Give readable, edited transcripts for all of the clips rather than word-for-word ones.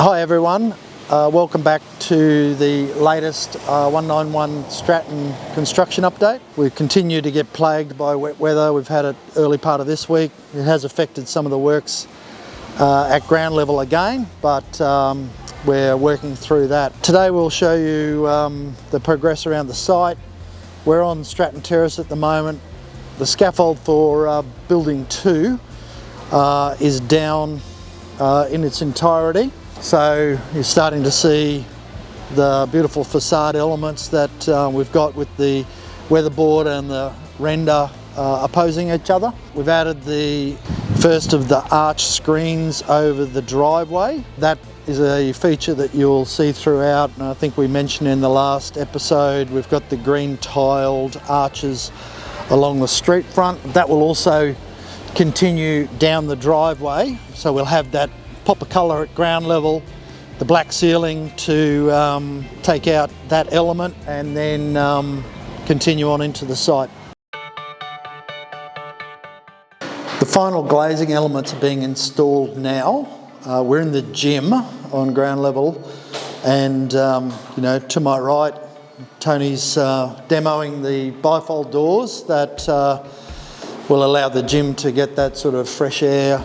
Hi everyone, welcome back to the latest 191 Stratton construction update. We continue to get plagued by wet weather. We've had it early part of this week. It has affected some of the works at ground level again, but we're working through that. Today we'll show you the progress around the site. We're on Stratton Terrace at the moment. The scaffold for building 2 is down in its entirety. So you're starting to see the beautiful facade elements that we've got with the weatherboard and the render opposing each other. We've added the first of the arch screens over the driveway. That is a feature that you'll see throughout, and I think we mentioned in the last episode we've got the green tiled arches along the street front. That will also continue down the driveway, so we'll have that pop of colour at ground level, the black ceiling to take out that element, and then continue on into the site. The final glazing elements are being installed now. We're in the gym on ground level, and to my right Tony's demoing the bifold doors that will allow the gym to get that sort of fresh air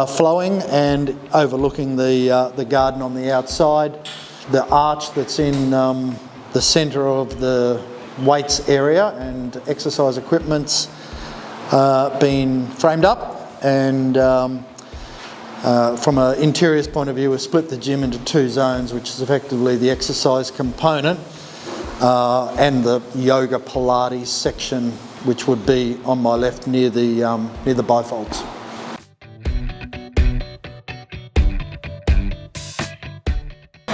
flowing and overlooking the garden on the outside. The arch that's in the centre of the weights area and exercise equipment's been framed up, and from an interiors point of view we've split the gym into 2 zones, which is effectively the exercise component and the yoga Pilates section, which would be on my left near the bifolds.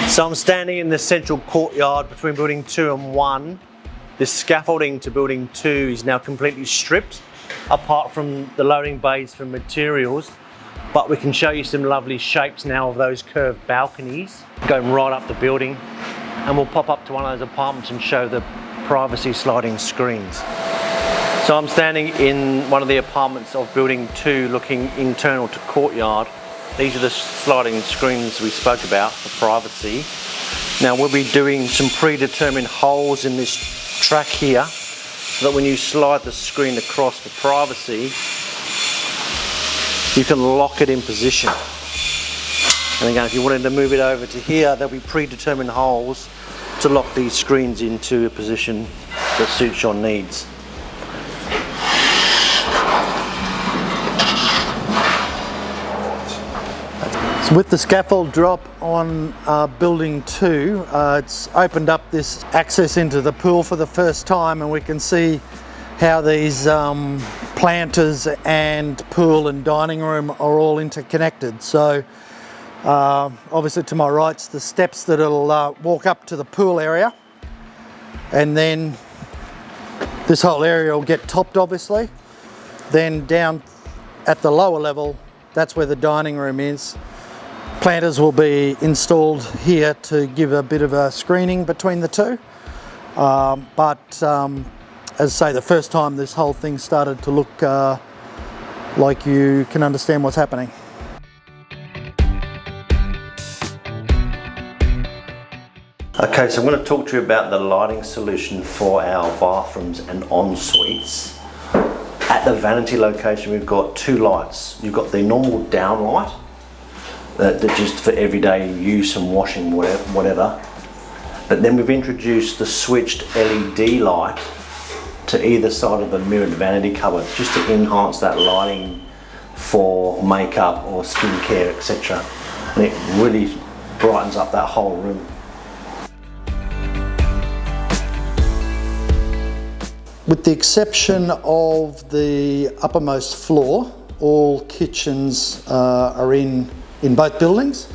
So I'm standing in the central courtyard between building 2 and 1. This scaffolding to building 2 is now completely stripped, apart from the loading bays for materials. But we can show you some lovely shapes now of those curved balconies going right up the building. And we'll pop up to one of those apartments and show the privacy sliding screens. So I'm standing in one of the apartments of building 2 looking internal to courtyard. These are the sliding screens we spoke about for privacy. Now we'll be doing some predetermined holes in this track here, so that when you slide the screen across for privacy, you can lock it in position. And again, if you wanted to move it over to here, there'll be predetermined holes to lock these screens into a position that suits your needs. So with the scaffold drop on building 2, it's opened up this access into the pool for the first time, and we can see how these planters and pool and dining room are all interconnected. So obviously to my right's the steps that'll walk up to the pool area, and then this whole area will get topped obviously. Then down at the lower level, that's where the dining room is. Planters will be installed here to give a bit of a screening between the two. As I say, the first time this whole thing started to look like you can understand what's happening. Okay, so I'm going to talk to you about the lighting solution for our bathrooms and en-suites. At the vanity location we've got 2 lights. You've got the normal down light, that just for everyday use and washing, whatever. But then we've introduced the switched LED light to either side of the mirrored vanity cupboard, just to enhance that lighting for makeup or skincare, etc. And it really brightens up that whole room. With the exception of the uppermost floor, all kitchens are in both buildings.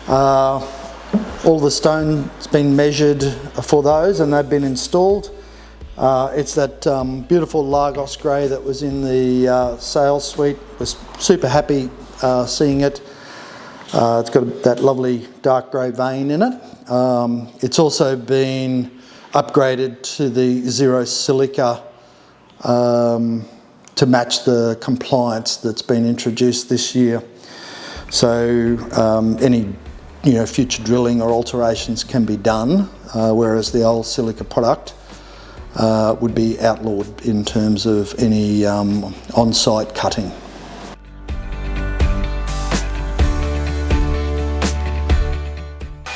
All the stone's been measured for those, and they've been installed. It's that beautiful Lagos grey that was in the sales suite. Was super happy seeing it. It's got that lovely dark grey vein in it. It's also been upgraded to the zero silica to match the compliance that's been introduced this year. So any future drilling or alterations can be done, whereas the old silica product would be outlawed in terms of any on-site cutting.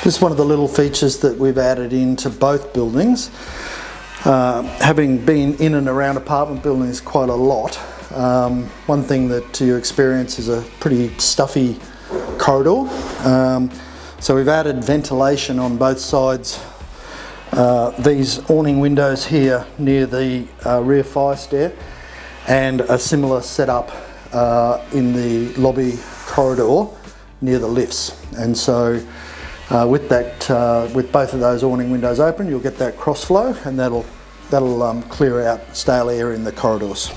This is one of the little features that we've added into both buildings. Having been in and around apartment buildings quite a lot, one thing that you experience is a pretty stuffy corridor. So we've added ventilation on both sides. These awning windows here near the rear fire stair, and a similar setup in the lobby corridor near the lifts. And so with both of those awning windows open, you'll get that cross flow, and that'll clear out stale air in the corridors.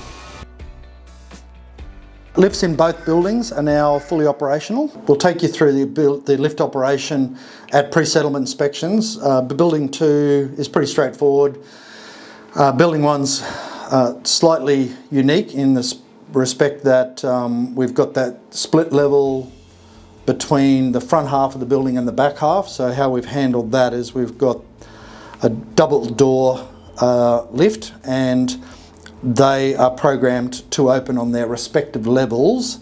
Lifts in both buildings are now fully operational. We'll take you through the lift operation at pre-settlement inspections. Building 2 is pretty straightforward. Building 1's slightly unique in this respect that we've got that split level between the front half of the building and the back half. So how we've handled that is we've got a double door lift, and they are programmed to open on their respective levels,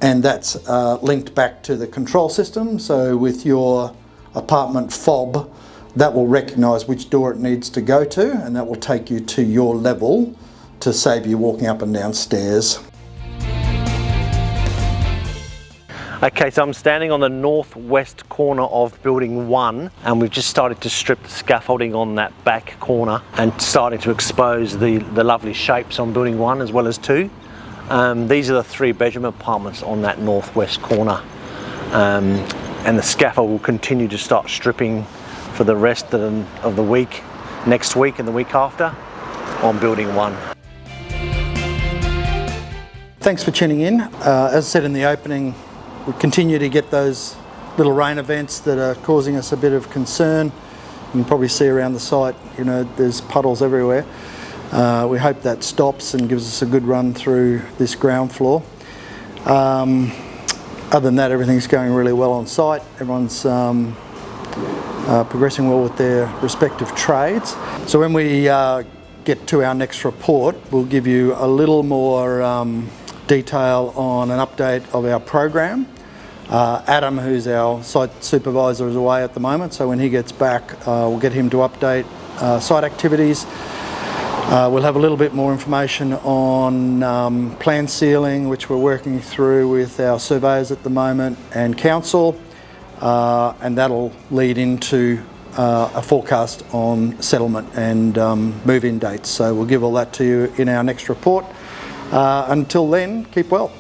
and that's linked back to the control system. So with your apartment fob, that will recognise which door it needs to go to, and that will take you to your level to save you walking up and down stairs. Okay, so I'm standing on the northwest corner of building 1, and we've just started to strip the scaffolding on that back corner and starting to expose the lovely shapes on building 1 as well as 2. These are the 3-bedroom apartments on that northwest corner, and the scaffold will continue to start stripping for the rest of the week, next week and the week after on building 1. Thanks for tuning in. As I said in the opening, we continue to get those little rain events that are causing us a bit of concern. You can probably see around the site, there's puddles everywhere. We hope that stops and gives us a good run through this ground floor. Other than that, everything's going really well on site. Everyone's progressing well with their respective trades. So when we get to our next report, we'll give you a little more detail on an update of our program. Adam, who's our site supervisor, is away at the moment, so when he gets back, we'll get him to update site activities. We'll have a little bit more information on plan sealing, which we're working through with our surveyors at the moment and council, and that'll lead into a forecast on settlement and move-in dates. So we'll give all that to you in our next report. Until then, keep well.